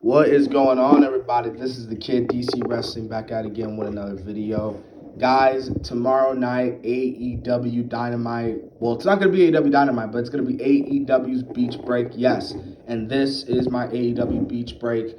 What is going on, everybody? This is the Kid DC Wrestling back out again with another video. Guys, tomorrow night, AEW Dynamite. Well, it's not going to be AEW Dynamite, but it's going to be AEW's Beach Break. Yes, and this is my AEW Beach Break.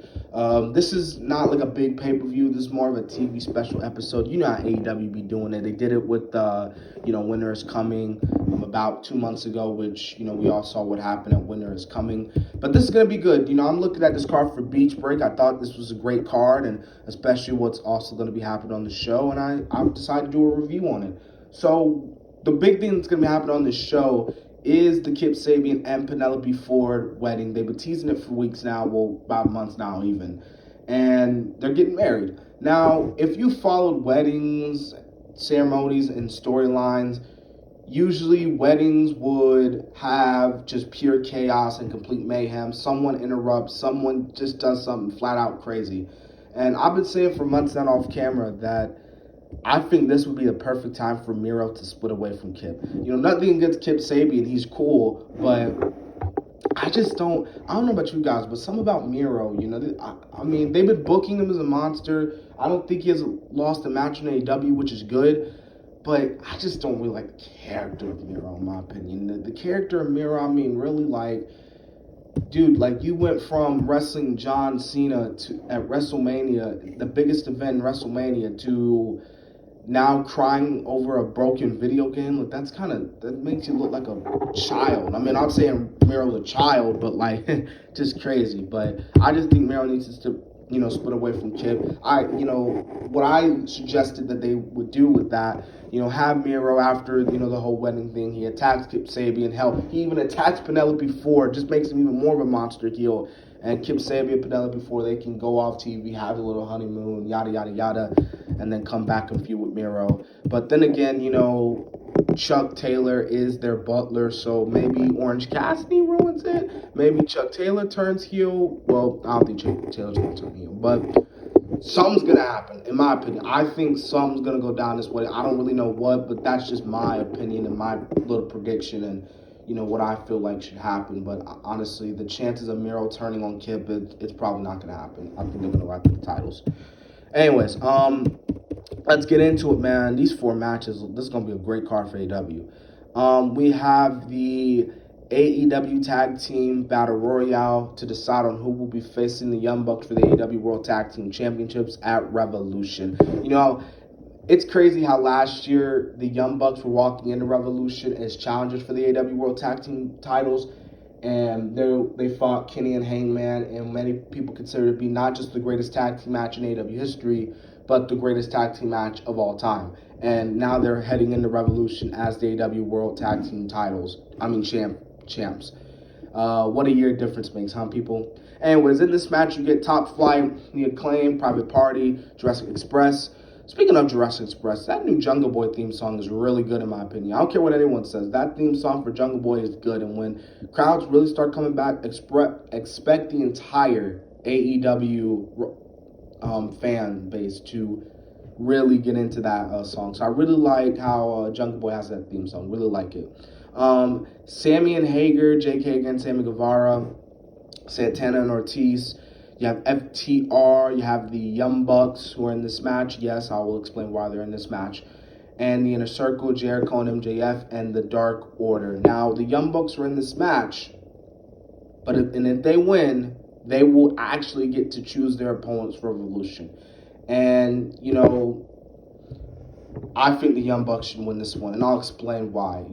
This is not like a big pay-per-view. This is more of a TV special episode. You know how AEW be doing it. They did it with, Winter is Coming about 2 months ago, which, we all saw what happened at Winter is Coming. But this is going to be good. I'm looking at this card for Beach Break. I thought this was a great card, and especially what's also going to be happening on the show, and I decided to do a review on it. So the big thing that's going to be happening on this show is the Kip Sabian and Penelope Ford wedding. They've been teasing it for weeks now, well, about months now even, and they're getting married. Now, if you followed weddings, ceremonies, and storylines, usually weddings would have just pure chaos and complete mayhem. Someone interrupts, someone just does something flat out crazy. And I've been saying for months now off camera that I think this would be the perfect time for Miro to split away from Kip. Nothing against Kip Sabian, he's cool, but I don't know about you guys, but something about Miro, they've been booking him as a monster. I don't think he has lost a match in AEW, which is good. But I just don't really like the character of Miro, in my opinion. The character of Miro, really, dude, you went from wrestling John Cena at WrestleMania, the biggest event in WrestleMania, to now crying over a broken video game. That makes you look like a child. I'd say Miro's a child, but just crazy. But I just think Miro needs to split away from Kip. What I suggested that they would do with that, have Miro after, the whole wedding thing. He attacks Kip Sabian. Hell, he even attacks Penelope Ford, just makes him even more of a monster heel. And Kip Sabian and Penelope Ford, they can go off TV, have a little honeymoon, yada, yada, yada, and then come back and feud with Miro. But then again, Chuck Taylor is their butler, so maybe Orange Cassidy ruins it. Maybe Chuck Taylor turns heel. Well, I don't think Chuck Taylor's going to turn heel, but something's going to happen, in my opinion. I think something's going to go down this way. I don't really know what, but that's just my opinion and my little prediction and, what I feel like should happen. But honestly, the chances of Miro turning on Kip, it's probably not going to happen. I think they're going to go after the titles. Anyways, let's get into it, man. These 4 matches, this is going to be a great card for AEW. We have the AEW Tag Team Battle Royale to decide on who will be facing the Young Bucks for the AEW World Tag Team Championships at Revolution. It's crazy how last year the Young Bucks were walking into Revolution as challengers for the AEW World Tag Team titles, and they fought Kenny and Hangman, and many people consider it to be not just the greatest tag team match in AEW history, but the greatest tag team match of all time. And now they're heading into Revolution as the AEW World Tag Team champs. What a year difference makes, huh, people? Anyways, in this match, you get Top Flight, The Acclaim, Private Party, Jurassic Express. Speaking of Jurassic Express, that new Jungle Boy theme song is really good in my opinion. I don't care what anyone says. That theme song for Jungle Boy is good. And when crowds really start coming back, expect the entire AEW fan base to really get into that song. So I really like how Jungle Boy has that theme song. Really like it. Sammy and Hager, Jake Hager and Sammy Guevara, Santana and Ortiz. You have FTR, you have the Young Bucks who are in this match. Yes, I will explain why they're in this match. And the Inner Circle, Jericho and MJF, and the Dark Order. Now, the Young Bucks are in this match, but if they win, they will actually get to choose their opponents for Revolution. And, I think the Young Bucks should win this one, and I'll explain why.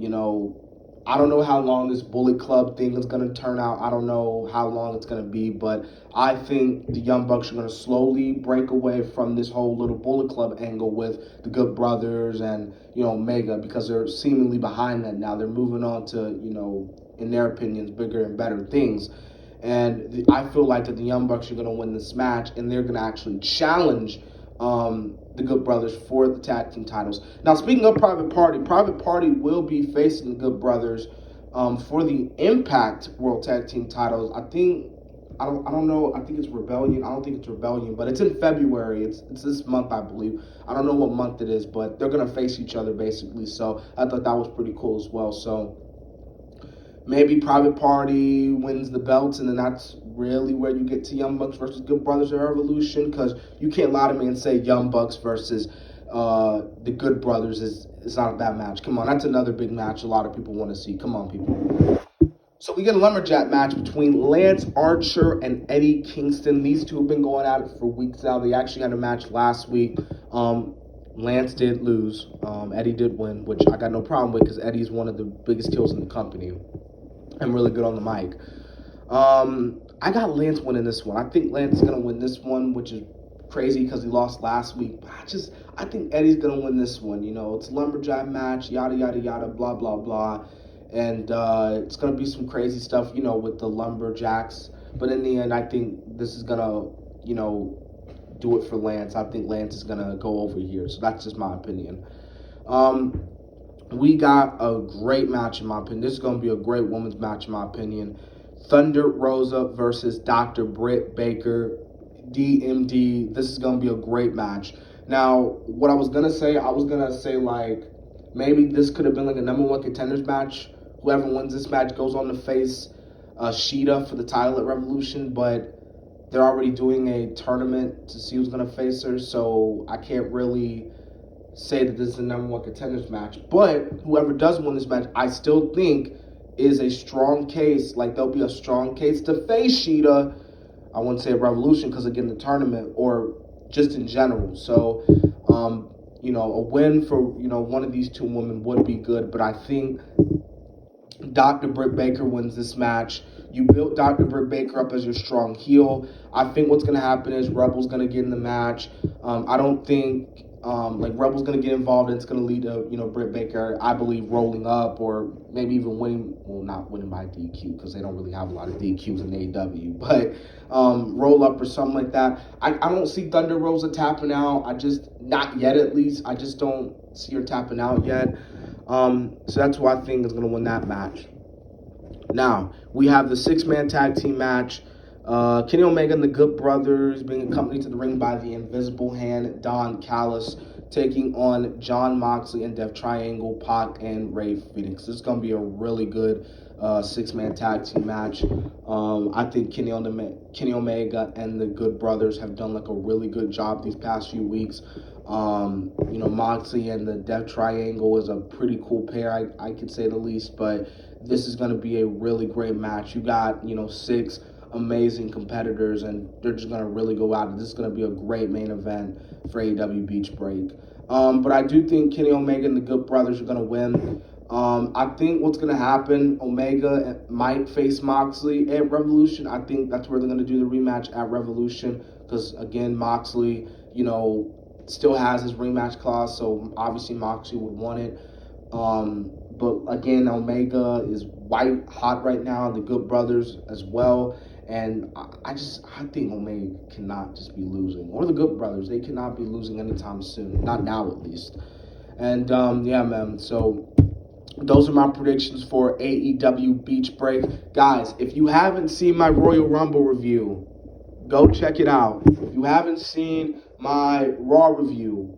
I don't know how long this Bullet Club thing is going to turn out. I don't know how long it's going to be, but I think the Young Bucks are going to slowly break away from this whole little Bullet Club angle with the Good Brothers and, Omega, because they're seemingly behind that now. They're moving on to, in their opinions, bigger and better things. And I feel like that the Young Bucks are going to win this match, and they're going to actually challenge the Good Brothers for the tag team titles. Now, speaking of Private Party will be facing the Good Brothers for the Impact World Tag Team titles. I don't know. I think it's Rebellion. I don't think it's Rebellion, but it's in February. It's this month, I believe. I don't know what month it is, but they're gonna face each other basically. So I thought that was pretty cool as well. So maybe Private Party wins the belts, and then that's really where you get to Young Bucks versus Good Brothers or Revolution, because you can't lie to me and say Young Bucks versus the Good Brothers is not a bad match. Come on, that's another big match a lot of people want to see. Come on, people. So we get a lumberjack match between Lance Archer and Eddie Kingston. These two have been going at it for weeks now. They actually had a match last week. Lance did lose. Eddie did win, which I got no problem with because Eddie's one of the biggest kills in the company and really good on the mic. I got Lance winning this one. I think Lance is going to win this one, which is crazy because he lost last week. But I think Eddie's going to win this one. You know, it's a lumberjack match, yada, yada, yada, blah, blah, blah. And it's going to be some crazy stuff, you know, with the lumberjacks. But in the end, I think this is going to, you know, do it for Lance. I think Lance is going to go over here. So that's just my opinion. We got a great match, in my opinion. This is going to be a great women's match, in my opinion. Thunder Rosa versus Dr. Britt Baker, DMD. This is going to be a great match. Now, what I was going to say, like, maybe this could have been like a #1 contenders match. Whoever wins this match goes on to face Sheeta for the title at Revolution, but they're already doing a tournament to see who's going to face her, so I can't really say that this is a #1 contenders match. But whoever does win this match, I still think is a strong case. Like, there'll be a strong case to face Sheeta. I wouldn't say a Revolution because, again, the tournament or just in general. So, you know, a win for, you know, one of these two women would be good, but I think Dr. Britt Baker wins this match. You built Dr. Britt Baker up as your strong heel. I think what's going to happen is Rebel's going to get in the match. I don't think like Rebel's going to get involved, and it's going to lead to, you know, Britt Baker, I believe, rolling up or maybe even winning. Well, not winning by DQ because they don't really have a lot of DQs in AEW, but roll up or something like that. I don't see Thunder Rosa tapping out. Not yet at least. I just don't see her tapping out yet. So that's who I think is going to win that match. Now, we have the 6-man tag team match. Kenny Omega and the Good Brothers being accompanied to the ring by the Invisible Hand, Don Callis, taking on Jon Moxley and Death Triangle, Pac, and Rey Fenix. This is going to be a really good 6-man tag team match. I think Kenny Omega and the Good Brothers have done like a really good job these past few weeks. You know, Moxley and the Death Triangle is a pretty cool pair, I could say the least, but this is going to be a really great match. You got, you know, 6 amazing competitors, and they're just going to really go out. This is going to be a great main event for AEW Beach Break. But I do think Kenny Omega and the Good Brothers are going to win. I think what's going to happen, Omega might face Moxley at Revolution. I think that's where they're going to do the rematch at Revolution because, again, Moxley, you know, still has his rematch clause, so obviously Moxley would want it. But again, Omega is white hot right now, the Good Brothers as well. And I think Omega cannot just be losing. Or the Good Brothers, they cannot be losing anytime soon. Not now, at least. And, yeah, man, so those are my predictions for AEW Beach Break. Guys, if you haven't seen my Royal Rumble review, go check it out. If you haven't seen my Raw review,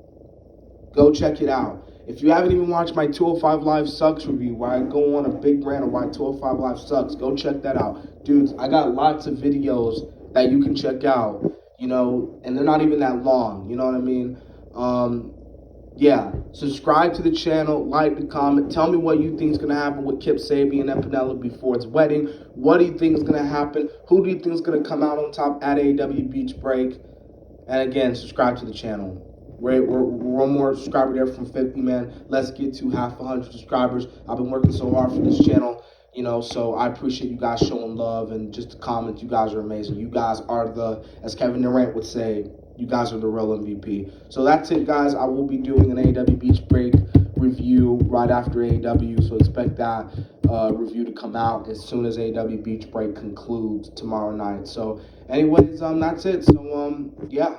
go check it out. If you haven't even watched my 205 Live Sucks review, where I go on a big rant of why 205 Live sucks, go check that out. Dudes, I got lots of videos that you can check out, you know, and they're not even that long, you know what I mean? Yeah, subscribe to the channel, like the comment, tell me what you think is going to happen with Kip Sabian and Penelope Ford's wedding. What do you think is going to happen? Who do you think is going to come out on top at AEW Beach Break? And again, subscribe to the channel. We're one more subscriber there from 50, man. Let's get to half 100 subscribers. I've been working so hard for this channel, you know, so I appreciate you guys showing love and just the comments. You guys are amazing. You guys are the, as Kevin Durant would say, you guys are the real MVP. So that's it, guys. I will be doing an AEW Beach Break review right after AEW, so expect that review to come out as soon as AEW Beach Break concludes tomorrow night. So anyways, that's it. So, yeah.